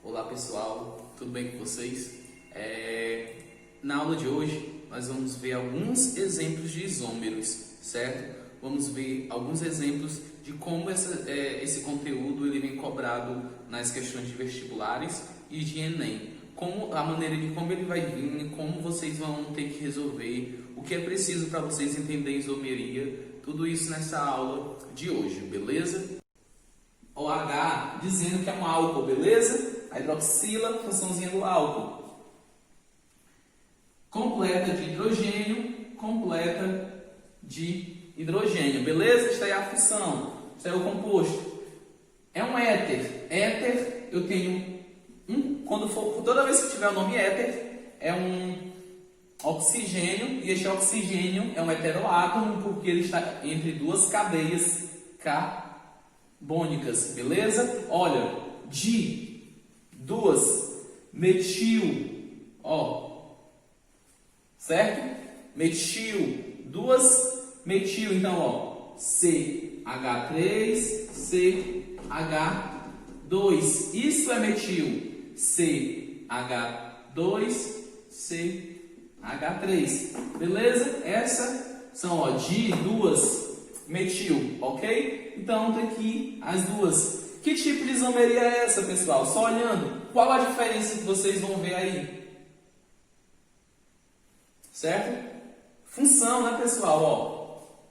Olá pessoal, tudo bem com vocês? Na aula de hoje nós vamos ver alguns exemplos de isômeros, certo? Vamos ver alguns exemplos de como esse conteúdo ele vem cobrado nas questões de vestibulares e de Enem. A maneira de como ele vai vir, como vocês vão ter que resolver, o que é preciso para vocês entenderem isomeria, tudo isso nessa aula de hoje, beleza? O H dizendo que é um álcool, beleza? A hidroxila, funçãozinha do álcool. Completa de hidrogênio, completa de hidrogênio, beleza? Esta é a função, este é o composto. É um éter. Éter, eu tenho toda vez que tiver o nome éter, é um oxigênio, e este oxigênio é um heteroátomo porque ele está entre duas cadeias carbônicas, beleza? Olha, duas metil, certo? Metil, duas metil, então, CH3, CH2, isso é metil, CH2, CH3, beleza? Essas são, duas metil, ok? Então, tem aqui as duas. Que tipo de isomeria é essa, pessoal? Só olhando, qual a diferença que vocês vão ver aí? Certo? Função, né, pessoal?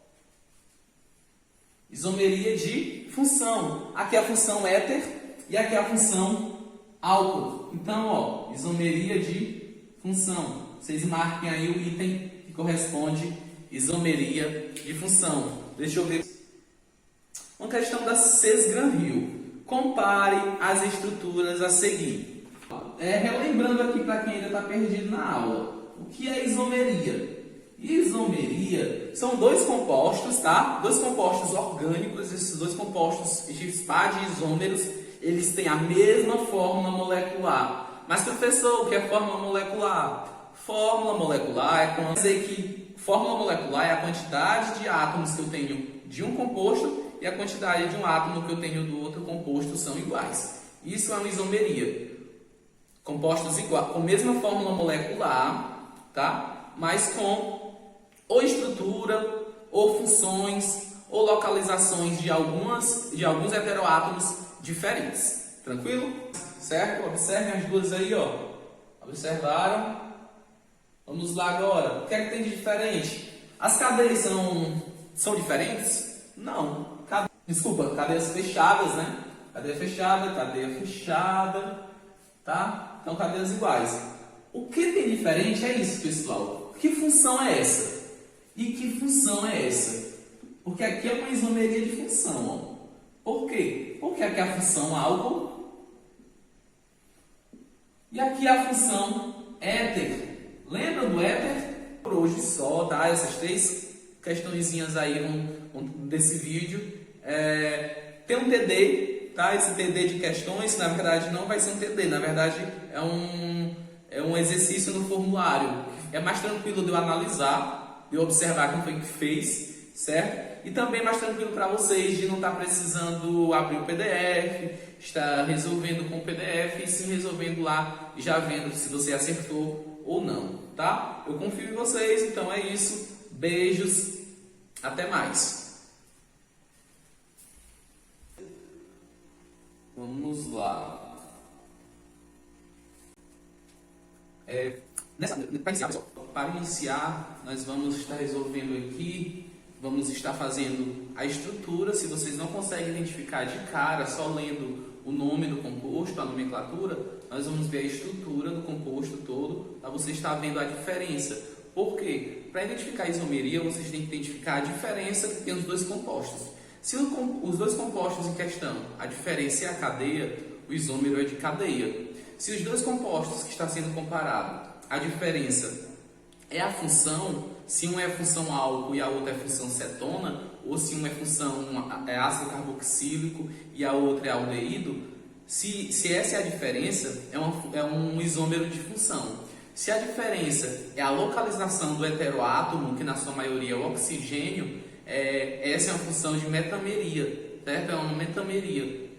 Isomeria de função. Aqui é a função éter e aqui é a função álcool. Então, isomeria de função. Vocês marquem aí o item que corresponde isomeria de função. Deixa eu ver. Uma questão da Cesgran-Hill. Compare as estruturas a seguir. Relembrando aqui para quem ainda está perdido na aula. O que é isomeria? Isomeria são dois compostos, tá? Dois compostos orgânicos. Esses dois compostos de par de isômeros, eles têm a mesma fórmula molecular. Mas, professor, o que é fórmula molecular? Fórmula molecular quer dizer que fórmula molecular é a quantidade de átomos que eu tenho de um composto e a quantidade de um átomo que eu tenho do outro composto são iguais. Isso é uma isomeria. Compostos iguais, com a mesma fórmula molecular, tá? Mas com ou estrutura, ou funções, ou localizações de alguns heteroátomos diferentes. Tranquilo? Certo? Observem as duas aí, Observaram? Vamos lá agora. O que é que tem de diferente? As cadeias são diferentes? Não. Desculpa, cadeias fechadas, né? Cadeia fechada, tá? Então, cadeias iguais. O que tem diferente é isso, pessoal. Que função é essa? E que função é essa? Porque aqui é uma isomeria de função, Por quê? Porque aqui é a função álcool e aqui é a função éter. Lembra do éter? Por hoje só, tá? Essas três questõezinhas aí desse vídeo. Tem um TD, tá? Esse TD de questões, na verdade, não vai ser um TD. Na verdade, é um exercício no formulário. É mais tranquilo de eu analisar, de eu observar quem foi que fez, certo? E também mais tranquilo para vocês de não estar precisando abrir o PDF, estar resolvendo com o PDF e se resolvendo lá, já vendo se você acertou ou não, tá? Eu confio em vocês, então é isso. Beijos, até mais. Vamos lá. Para iniciar, nós vamos estar resolvendo aqui, vamos estar fazendo a estrutura. Se vocês não conseguem identificar de cara, só lendo o nome do composto, a nomenclatura, nós vamos ver a estrutura do composto todo, para você estar vendo a diferença. Por quê? Para identificar a isomeria, vocês têm que identificar a diferença que tem os dois compostos. Se os dois compostos em questão, a diferença é a cadeia, o isômero é de cadeia. Se os dois compostos que está sendo comparado, a diferença é a função, se um é função álcool e a outra é função cetona, ou se um é função ácido carboxílico e a outra é aldeído, se essa é a diferença, é um isômero de função. Se a diferença é a localização do heteroátomo, que na sua maioria é o oxigênio, essa é uma função de metameria, certo? É uma metameria.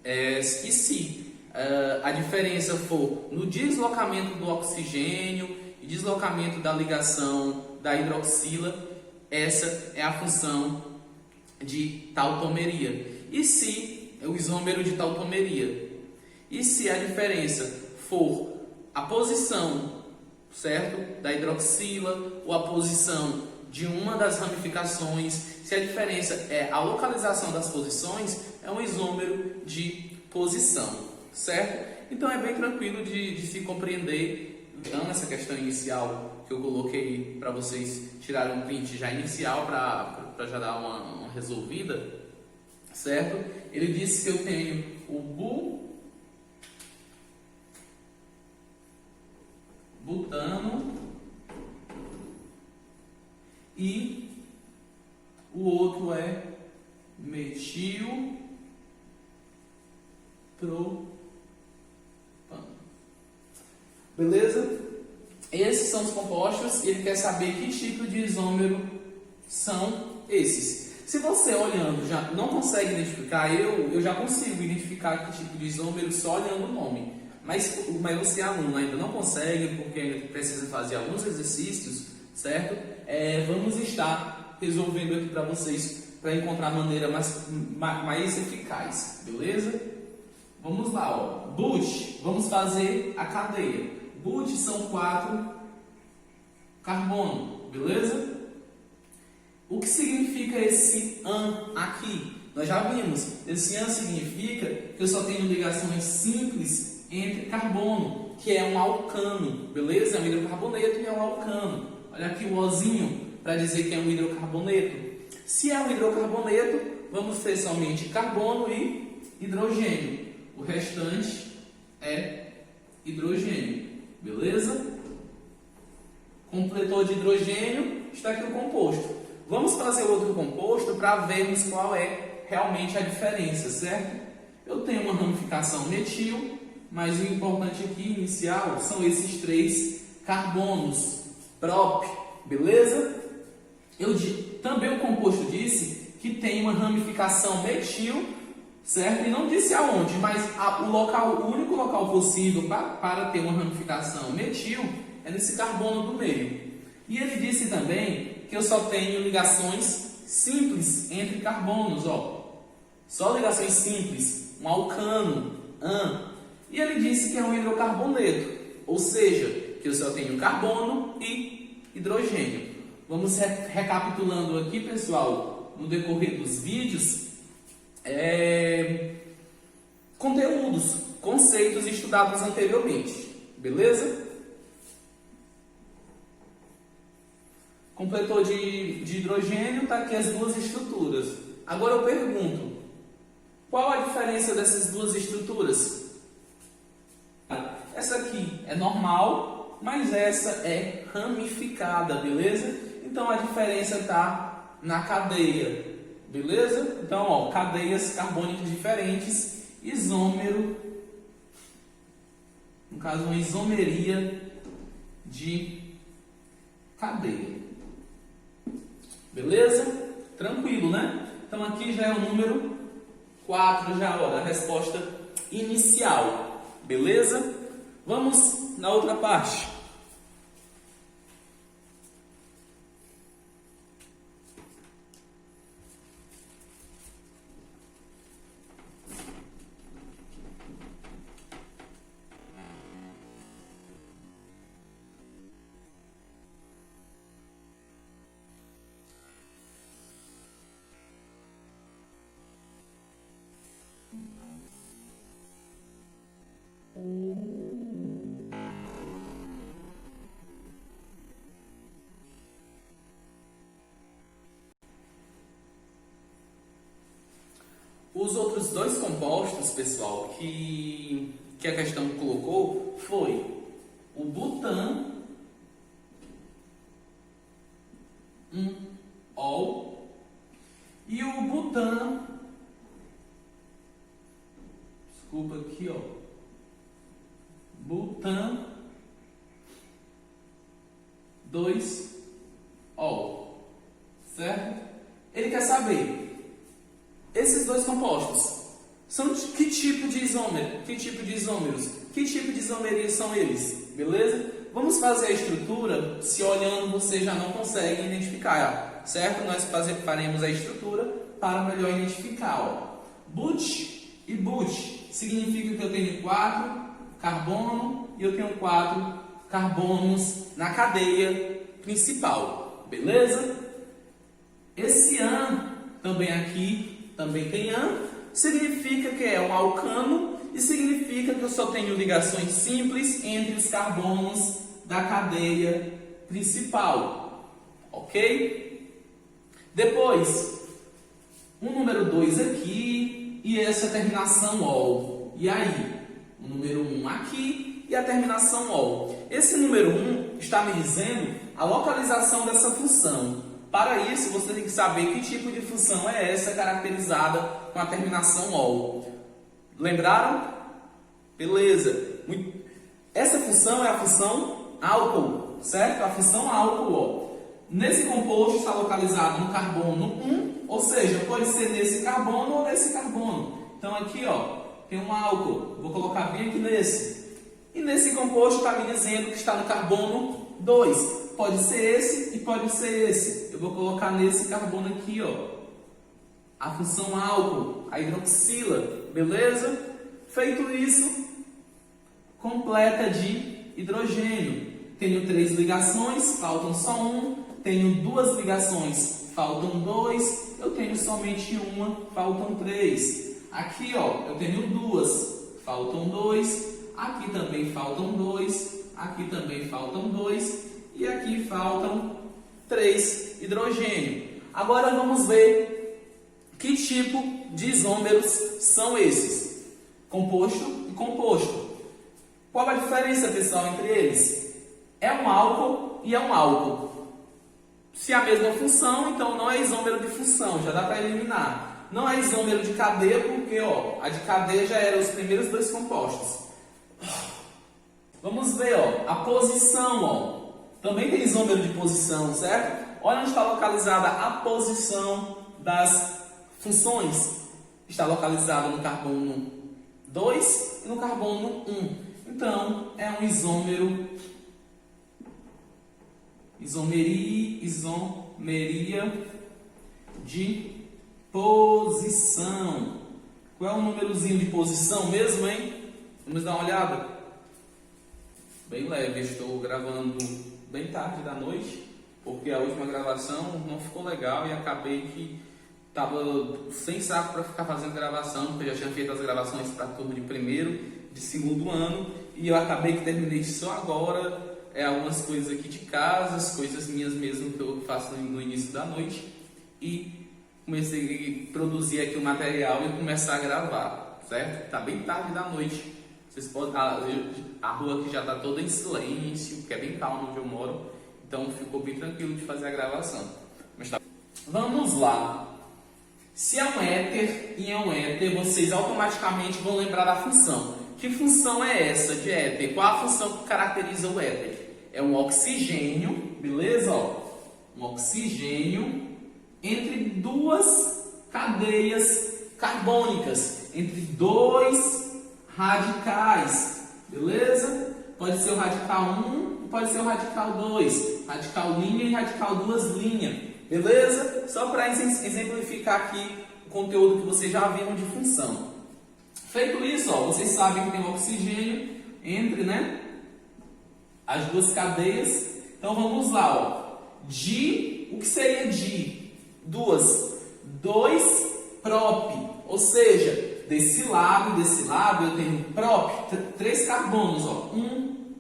E se a diferença for no deslocamento do oxigênio e deslocamento da ligação da hidroxila, essa é a função de tautomeria. E se é o isômero de tautomeria? E se a diferença for a posição, certo, da hidroxila ou a posição de uma das ramificações, se a diferença é a localização das posições, é um isômero de posição, certo? Então é bem tranquilo de se compreender. Então essa questão inicial que eu coloquei para vocês tirarem um print já inicial para já dar uma resolvida, certo? Ele disse que eu tenho o butano e o outro é metilpropano. Beleza? Esses são os compostos e ele quer saber que tipo de isômero são esses. Se você olhando já não consegue identificar, eu já consigo identificar que tipo de isômero só olhando o nome. Mas você, aluno, ainda não consegue, porque ainda precisa fazer alguns exercícios, certo? Vamos estar resolvendo aqui para vocês, para encontrar a maneira mais eficaz, beleza? Vamos lá, ó. But, vamos fazer a cadeia. But são 4 carbono, beleza? O que significa esse AN aqui? Nós já vimos, esse AN significa que eu só tenho ligações simples entre carbono, que é um alcano, beleza? É um hidrocarboneto e é um alcano. Olha aqui o Ozinho, para dizer que é um hidrocarboneto. Se é um hidrocarboneto, vamos ter somente carbono e hidrogênio. O restante é hidrogênio, beleza? Completor de hidrogênio, está aqui o composto. Vamos fazer outro composto para vermos qual é realmente a diferença, certo? Eu tenho uma ramificação metil, mas o importante aqui, inicial, são esses 3 carbonos, prop, beleza? Também o composto disse que tem uma ramificação metil, certo? E não disse aonde, mas o único local possível para ter uma ramificação metil é nesse carbono do meio. E ele disse também que eu só tenho ligações simples entre carbonos, ó. Só ligações simples, um alcano, AN. E ele disse que é um hidrocarboneto, ou seja, que eu só tenho carbono e hidrogênio. Vamos recapitulando aqui, pessoal, no decorrer dos vídeos, conteúdos, conceitos estudados anteriormente, beleza? Completor de hidrogênio, está aqui as 2 estruturas. Agora eu pergunto, qual a diferença dessas 2 estruturas? Essa aqui é normal, mas essa é ramificada, beleza? Então a diferença está na cadeia, beleza? Então, ó, cadeias carbônicas diferentes, isômero, no caso uma isomeria de cadeia. Beleza? Tranquilo, né? Então aqui já é o número 4, já, ó, a resposta inicial. Beleza? Vamos na outra parte. Os outros 2 compostos, pessoal, que a questão colocou foi o butan, ol, e o butan, desculpa aqui, ó, butan 2-ol, certo? Ele quer saber, esses 2 compostos São de que tipo de isômero? Que tipo de isômeros? Que tipo de isomeria são eles? Beleza? Vamos fazer a estrutura, se olhando você já não consegue identificar, certo? Nós faremos a estrutura para melhor identificar. Ó. But e but significa que eu tenho 4 carbono e eu tenho 4 carbonos na cadeia principal, beleza? Esse an também aqui, também tem an, significa que é um alcano e significa que eu só tenho ligações simples entre os carbonos da cadeia principal, ok? Depois, o número 2 aqui e essa terminação OL. E aí, o número 1 aqui e a terminação OL. Esse número 1 está me dizendo a localização dessa função. Para isso, você tem que saber que tipo de função é essa caracterizada com a terminação OL. Lembraram? Beleza. Essa função é a função álcool, certo? A função álcool. Ó. Nesse composto está localizado no carbono 1, ou seja, pode ser nesse carbono ou nesse carbono. Então aqui, ó, tem um álcool. Vou colocar bem aqui nesse. E nesse composto está me dizendo que está no carbono 2. Pode ser esse e pode ser esse. Eu vou colocar nesse carbono aqui, ó, a função álcool, a hidroxila, beleza? Feito isso, completa de hidrogênio. Tenho 3 ligações, faltam só 1. Tenho 2 ligações, faltam 2. Eu tenho somente uma, faltam 3. Aqui, ó, eu tenho 2, faltam 2. Aqui também faltam 2. Aqui também faltam 2. E aqui faltam 3 hidrogênio. Agora vamos ver que tipo de isômeros são esses. Composto e composto. Qual a diferença, pessoal, entre eles? É um álcool e é um álcool. Se é a mesma função, então não é isômero de função, já dá para eliminar. Não é isômero de cadeia, porque ó, a de cadeia já eram os primeiros 2 compostos. Vamos ver, ó, a posição, ó. Também tem isômero de posição, certo? Olha onde está localizada a posição das funções. Está localizada no carbono 2 e no carbono 1. Então, é um isomeria de posição. Qual é o númerozinho de posição mesmo, hein? Vamos dar uma olhada? Bem leve, estou gravando bem tarde da noite, porque a última gravação não ficou legal e acabei que estava sem saco para ficar fazendo gravação, porque eu já tinha feito as gravações para turma de primeiro, de segundo ano, e eu acabei que terminei só agora, algumas coisas aqui de casa, as coisas minhas mesmo que eu faço no início da noite, e comecei a produzir aqui o material e começar a gravar, certo? Está bem tarde da noite. Vocês podem, a rua aqui já está toda em silêncio, porque é bem calmo onde eu moro, então ficou bem tranquilo de fazer a gravação. Mas tá. Vamos lá. Se é um éter e é um éter, vocês automaticamente vão lembrar da função. Que função é essa de éter? Qual a função que caracteriza o éter? É um oxigênio, beleza? Ó, um oxigênio entre 2 cadeias carbônicas, entre 2 radicais, beleza? Pode ser o radical 1, pode ser o radical 2, radical linha e radical 2 linhas, beleza? Só para exemplificar aqui o conteúdo que vocês já viram de função. Feito isso, ó, vocês sabem que tem um oxigênio entre, né, as 2 cadeias. Então vamos lá, ó. O que seria di? 2 prop, ou seja, desse lado e desse lado eu tenho prop, 3 carbonos, ó. 1,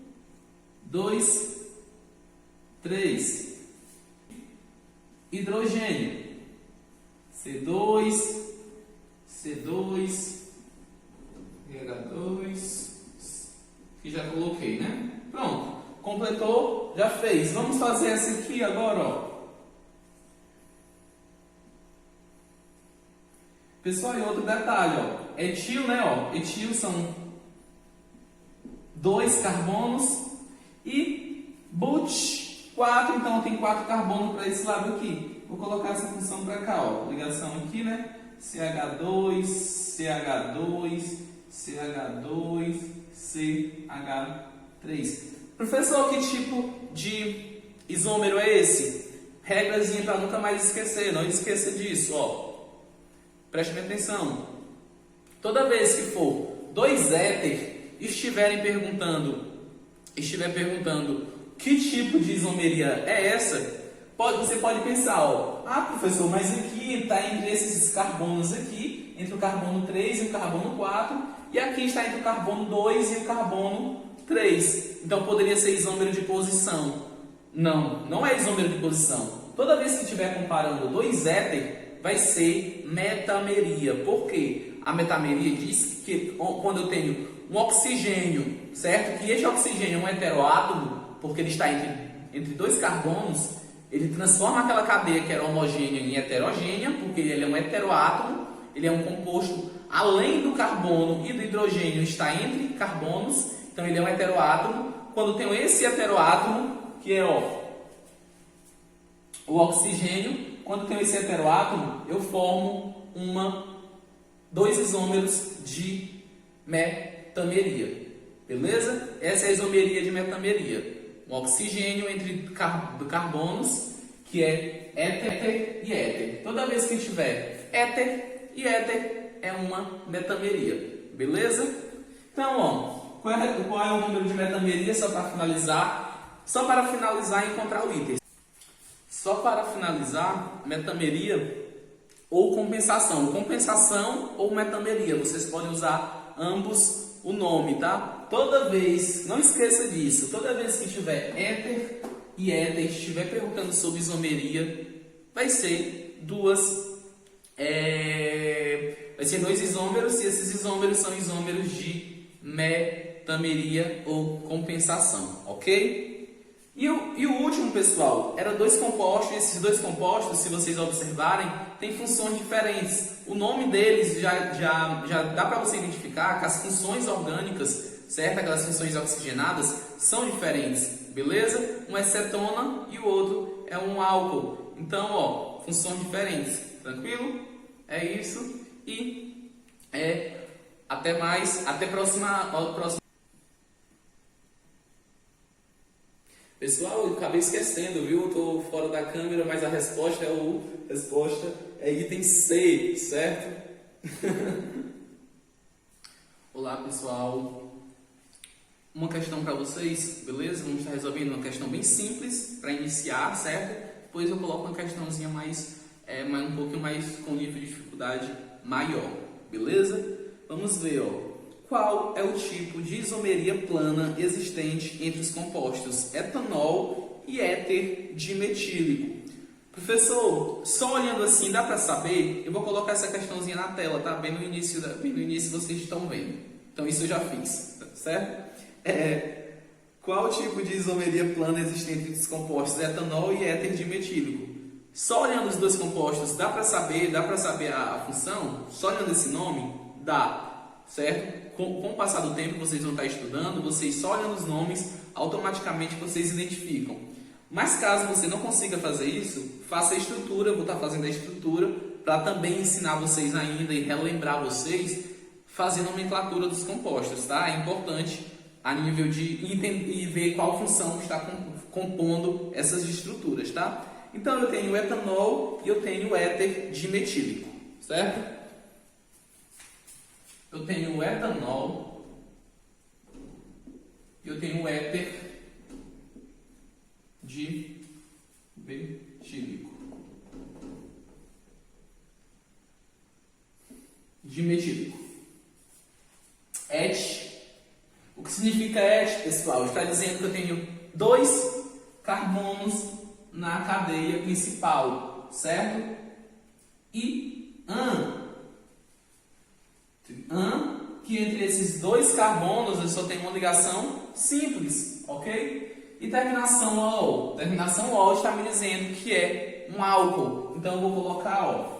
2, 3. Hidrogênio. C2, H2, que já coloquei, né? Pronto, completou, já fez. Vamos fazer essa aqui agora, ó. Pessoal, e outro detalhe, ó. Etil, né, ó. Etil são 2 carbonos e but 4, então tem 4 carbonos para esse lado aqui. Vou colocar essa função para cá, ó. Ligação aqui, né? CH2, CH2, CH2, CH3. Professor, que tipo de isômero é esse? Regrazinha para nunca mais esquecer, não esqueça disso, ó. Preste atenção. Toda vez que for dois éter estiver perguntando que tipo de isomeria é essa, você pode pensar, ó, professor, mas aqui está entre esses carbonos aqui, entre o carbono 3 e o carbono 4, e aqui está entre o carbono 2 e o carbono 3. Então poderia ser isômero de posição. Não, não é isômero de posição. Toda vez que estiver comparando dois éter, vai ser metameria. Por quê? A metameria diz que quando eu tenho um oxigênio, certo? E este oxigênio é um heteroátomo, porque ele está entre dois carbonos, ele transforma aquela cadeia que era homogênea em heterogênea, porque ele é um heteroátomo, ele é um composto além do carbono e do hidrogênio, está entre carbonos, então ele é um heteroátomo. Quando eu tenho esse heteroátomo, que é o oxigênio, quando eu tenho esse heteroátomo, eu formo dois isômeros de metameria. Beleza? Essa é a isomeria de metameria. Um oxigênio entre carbonos, que é éter e éter. Toda vez que tiver éter e éter, é uma metameria. Beleza? Então, ó, qual é o número de metameria, só para finalizar? Só para finalizar e encontrar o item. Só para finalizar, metameria ou compensação. Compensação ou metameria. Vocês podem usar ambos o nome, tá? Toda vez, não esqueça disso, toda vez que tiver éter e éter, estiver perguntando sobre isomeria, vai ser dois isômeros, e esses isômeros são isômeros de metameria ou compensação, ok? E o último, pessoal, era dois compostos, e esses dois compostos, se vocês observarem, têm funções diferentes. O nome deles já dá para você identificar que as funções orgânicas, certo? Aquelas funções oxigenadas, são diferentes, beleza? Um é cetona e o outro é um álcool. Então, ó, funções diferentes, tranquilo? É isso e até mais, até próxima. Pessoal, eu acabei esquecendo, viu? Eu tô fora da câmera, mas a resposta é item C, certo? Olá, pessoal. Uma questão para vocês, beleza? Vamos estar resolvendo uma questão bem simples para iniciar, certo? Depois eu coloco uma questãozinha um pouquinho mais com nível de dificuldade maior, beleza? Vamos ver, ó. Qual é o tipo de isomeria plana existente entre os compostos etanol e éter dimetílico? Professor, só olhando assim dá para saber? Eu vou colocar essa questãozinha na tela, tá? Bem no início vocês estão vendo. Então isso eu já fiz, certo? Qual o tipo de isomeria plana existente entre os compostos etanol e éter dimetílico? Só olhando os dois compostos dá para saber a função? Só olhando esse nome? Dá, certo? Com o passar do tempo, vocês vão estar estudando, vocês só olhando os nomes, automaticamente vocês identificam. Mas caso você não consiga fazer isso, faça a estrutura, eu vou estar fazendo a estrutura para também ensinar vocês ainda e relembrar vocês fazer a nomenclatura dos compostos, tá? É importante a nível de entender e ver qual função está compondo essas estruturas, tá? Então eu tenho o etanol e eu tenho o éter dimetílico, certo? Eu tenho o etanol e eu tenho o éter dimetílico. O que significa et, pessoal? Está dizendo que eu tenho dois carbonos na cadeia principal, certo? E que entre esses dois carbonos eu só tenho uma ligação simples, ok? E terminação OL. Terminação OL está me dizendo que é um álcool. Então eu vou colocar, ó,